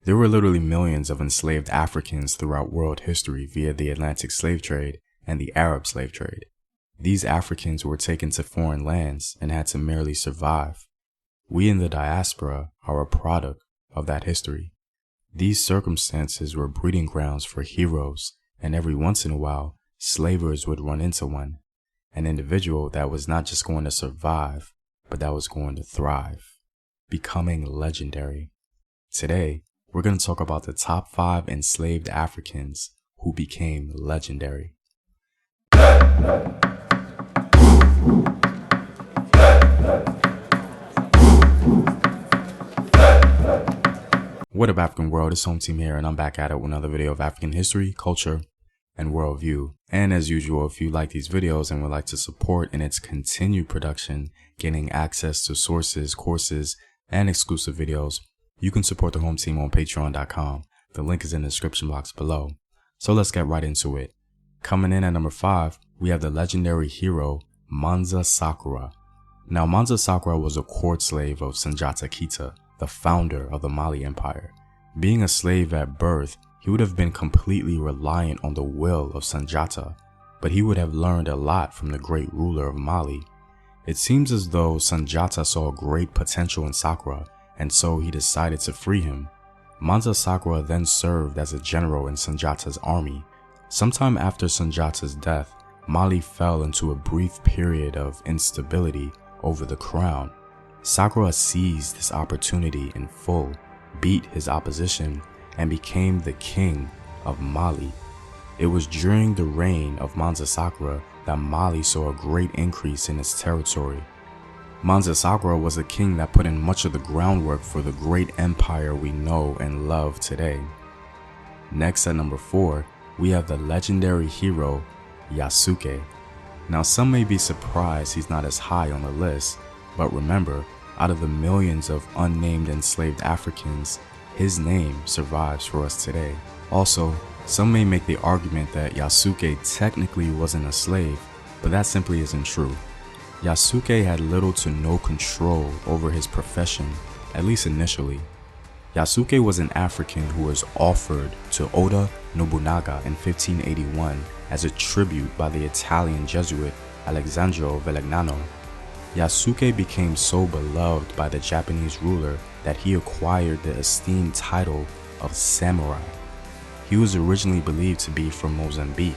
There were literally millions of enslaved Africans throughout world history via the Atlantic slave trade and the Arab slave trade. These Africans were taken to foreign lands and had to merely survive. We in the diaspora are a product of that history. These circumstances were breeding grounds for heroes, and every once in a while, slavers would run into one. An individual that was not just going to survive, but that was going to thrive, becoming legendary. Today, we're going to talk about the top 5 enslaved Africans who became legendary. What up, African world? It's Home Team here, and I'm back at it with another video of African history, culture, and worldview. And as usual, if you like these videos and would like to support in its continued production, gaining access to sources, courses, and exclusive videos, you can support the Home Team on patreon.com. The link is in the description box below. So let's get right into it. Coming in at number 5, we have the legendary hero Mansa Sakura. Now, Mansa Sakura was a court slave of Sundiata Keita, the founder of the Mali Empire. Being a slave at birth, he would have been completely reliant on the will of Sundiata, but he would have learned a lot from the great ruler of Mali. It seems as though Sundiata saw great potential in Sakura, and so he decided to free him. Mansa Sakura then served as a general in Sundiata's army. Sometime after Sundiata's death, Mali fell into a brief period of instability over the crown. Sakura seized this opportunity in full, beat his opposition, and became the king of Mali. It was during the reign of Mansa Sakura that Mali saw a great increase in its territory. Mansa Sakura was a king that put in much of the groundwork for the great empire we know and love today. Next at number 4, we have the legendary hero Yasuke. Now, some may be surprised he's not as high on the list, but remember, out of the millions of unnamed enslaved Africans, his name survives for us today. Also, some may make the argument that Yasuke technically wasn't a slave, but that simply isn't true. Yasuke had little to no control over his profession, at least initially. Yasuke was an African who was offered to Oda Nobunaga in 1581 as a tribute by the Italian Jesuit Alessandro Velegnano. Yasuke became so beloved by the Japanese ruler that he acquired the esteemed title of samurai. He was originally believed to be from Mozambique.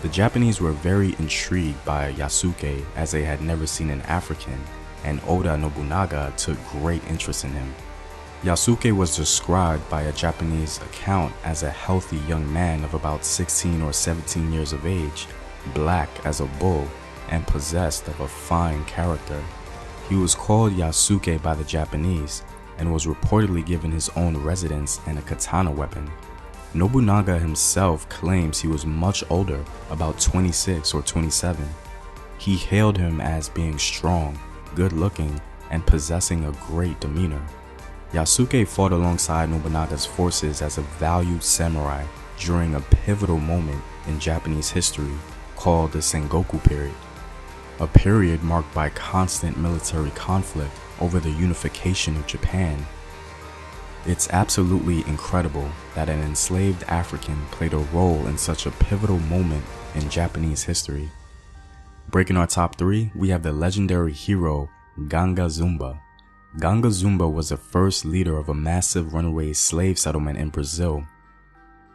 The Japanese were very intrigued by Yasuke as they had never seen an African, and Oda Nobunaga took great interest in him. Yasuke was described by a Japanese account as a healthy young man of about 16 or 17 years of age, black as a bull, and possessed of a fine character. He was called Yasuke by the Japanese and was reportedly given his own residence and a katana weapon. Nobunaga himself claims he was much older, about 26 or 27. He hailed him as being strong, good-looking, and possessing a great demeanor. Yasuke fought alongside Nobunaga's forces as a valued samurai during a pivotal moment in Japanese history called the Sengoku period, a period marked by constant military conflict over the unification of Japan. It's absolutely incredible that an enslaved African played a role in such a pivotal moment in Japanese history. Breaking our top 3, we have the legendary hero Ganga Zumba. Ganga Zumba was the first leader of a massive runaway slave settlement in Brazil.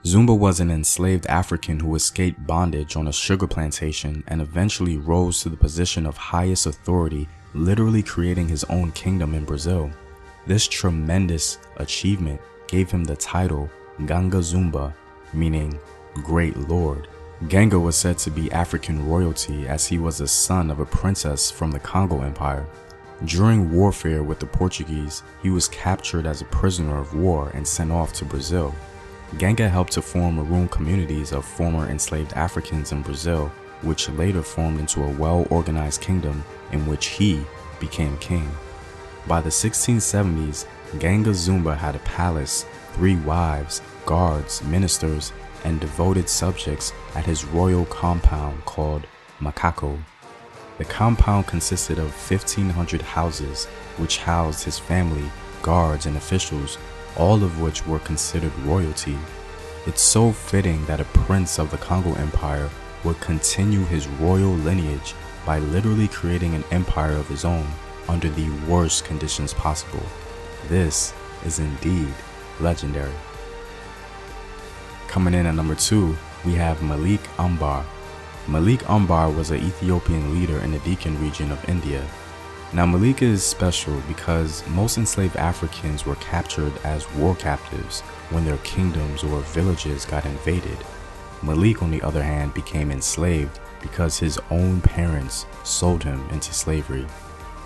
Zumba was an enslaved African who escaped bondage on a sugar plantation and eventually rose to the position of highest authority, literally creating his own kingdom in Brazil. This tremendous achievement gave him the title Ganga Zumba, meaning Great Lord. Ganga was said to be African royalty as he was the son of a princess from the Congo Empire. During warfare with the Portuguese, he was captured as a prisoner of war and sent off to Brazil. Ganga helped to form maroon communities of former enslaved Africans in Brazil, which later formed into a well-organized kingdom in which he became king. By the 1670s, Ganga Zumba had a palace, 3 wives, guards, ministers, and devoted subjects at his royal compound called Macaco. The compound consisted of 1,500 houses, which housed his family, guards, and officials all of which were considered royalty. It's so fitting that a prince of the Congo Empire would continue his royal lineage by literally creating an empire of his own under the worst conditions possible. This is indeed legendary. Coming in at number 2, we have Malik Ambar. Malik Ambar was an Ethiopian leader in the Deccan region of India. Now Malik is special because most enslaved Africans were captured as war captives when their kingdoms or villages got invaded. Malik, on the other hand, became enslaved because his own parents sold him into slavery.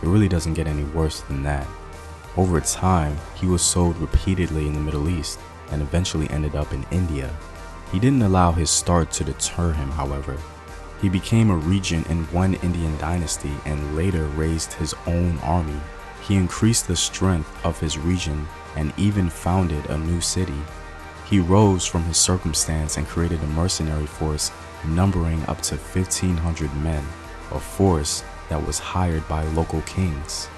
It really doesn't get any worse than that. Over time, he was sold repeatedly in the Middle East and eventually ended up in India. He didn't allow his start to deter him, however. He became a regent in one Indian dynasty and later raised his own army. He increased the strength of his region and even founded a new city. He rose from his circumstance and created a mercenary force numbering up to 1,500 men, a force that was hired by local kings.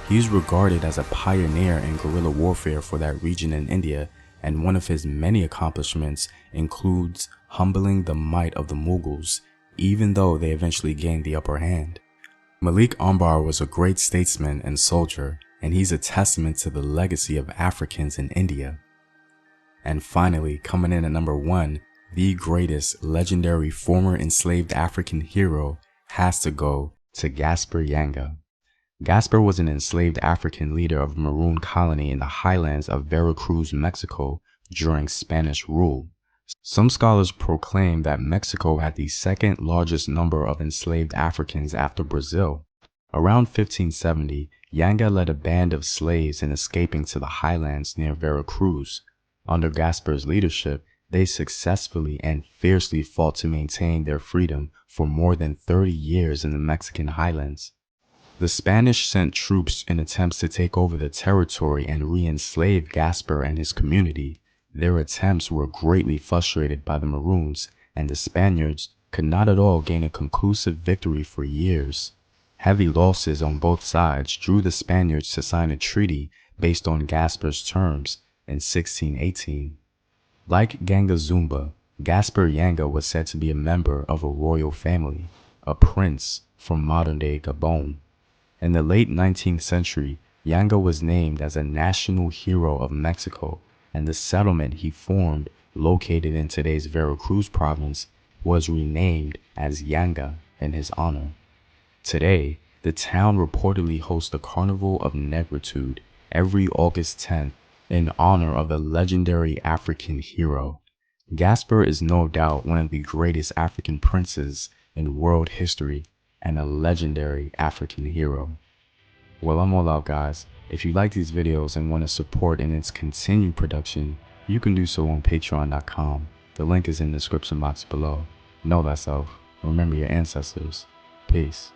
He's regarded as a pioneer in guerrilla warfare for that region in India, and one of his many accomplishments includes humbling the might of the Mughals, even though they eventually gained the upper hand. Malik Ambar was a great statesman and soldier, and he's a testament to the legacy of Africans in India. And finally, coming in at number 1, the greatest legendary former enslaved African hero has to go to Gasper Yanga. Gasper was an enslaved African leader of a Maroon colony in the highlands of Veracruz, Mexico during Spanish rule. Some scholars proclaim that Mexico had the second largest number of enslaved Africans after Brazil. Around 1570, Yanga led a band of slaves in escaping to the highlands near Veracruz. Under Gasper's leadership, they successfully and fiercely fought to maintain their freedom for more than 30 years in the Mexican highlands. The Spanish sent troops in attempts to take over the territory and re-enslave Gasper and his community. Their attempts were greatly frustrated by the Maroons, and the Spaniards could not at all gain a conclusive victory for years. Heavy losses on both sides drew the Spaniards to sign a treaty based on Gasper's terms in 1618. Like Ganga Zumba, Gasper Yanga was said to be a member of a royal family, a prince from modern-day Gabon. In the late 19th century, Yanga was named as a national hero of Mexico, and the settlement he formed, located in today's Veracruz province, was renamed as Yanga in his honor. Today, the town reportedly hosts the Carnival of Negritude every August 10th in honor of a legendary African hero. Gasper is no doubt one of the greatest African princes in world history and a legendary African hero. Well, I'm all out, guys. If you like these videos and want to support in its continued production, you can do so on patreon.com. The link is in the description box below. Know thyself. Remember your ancestors. Peace.